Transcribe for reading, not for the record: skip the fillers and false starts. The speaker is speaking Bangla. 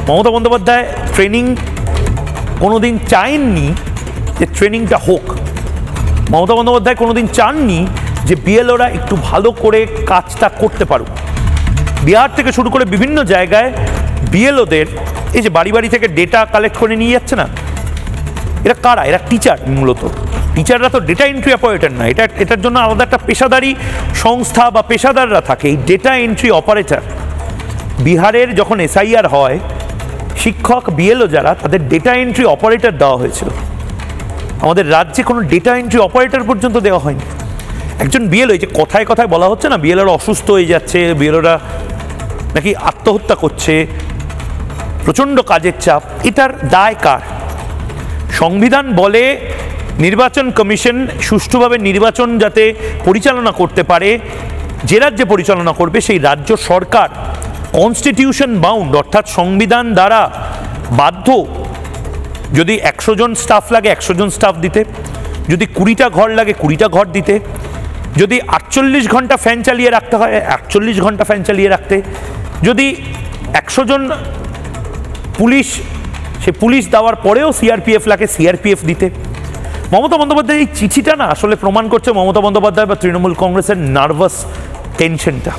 মমতা বন্দ্যোপাধ্যায় ট্রেনিং কোনোদিন চাইননি যে ট্রেনিংটা হোক। মমতা বন্দ্যোপাধ্যায় কোনোদিন চাননি যে বিএলওরা একটু ভালো করে কাজটা করতে পারুক। বিহার থেকে শুরু করে বিভিন্ন জায়গায় বিএলওদের এই যে বাড়ি বাড়ি থেকে ডেটা কালেক্ট করে নিয়ে যাচ্ছে না, এরা কারা? এরা টিচার। মূলত টিচাররা তো ডেটা এন্ট্রি অপারেটর না, এটার জন্য আলাদা একটা পেশাদারি সংস্থা বা পেশাদাররা থাকে। এই ডেটা এন্ট্রি অপারেটর বিহারের যখন এসআইআর হয়, শিক্ষক বিএলও যারা, তাদের ডেটা এন্ট্রি অপারেটর দেওয়া হয়েছিল। আমাদের রাজ্যে কোনো ডেটা এন্ট্রি অপারেটর পর্যন্ত দেওয়া হয়নি। একজন বিএলও, এই যে কথায় কথায় বলা হচ্ছে না বিএলওরা অসুস্থ হয়ে যাচ্ছে, বিএলওরা নাকি আত্মহত্যা করছে, প্রচণ্ড কাজের চাপ, এটার দায় কার? সংবিধান বলে নির্বাচন কমিশন সুষ্ঠুভাবে নির্বাচন যাতে পরিচালনা করতে পারে, যে রাজ্যে পরিচালনা করবে সেই রাজ্য সরকার কনস্টিটিউশন বাউন্ড, অর্থাৎ সংবিধান দ্বারা বাধ্য। যদি 100 জন স্টাফ লাগে 100 জন স্টাফ দিতে, যদি 20টা ঘর লাগে 20টা ঘর দিতে, যদি 48 ঘন্টা ফ্যান চালিয়ে রাখতে হয় 48 ঘন্টা ফ্যান চালিয়ে রাখতে, যদি 100 জন পুলিশ, সে পুলিশ দেওয়ার পরেও সিআরপিএফ লাগে সিআরপিএফ দিতে। মমতা বন্দ্যোপাধ্যায় এই চিঠিটা না আসলে প্রমাণ করছে মমতা বন্দ্যোপাধ্যায় বা তৃণমূল কংগ্রেসের নার্ভাস টেনশনটা।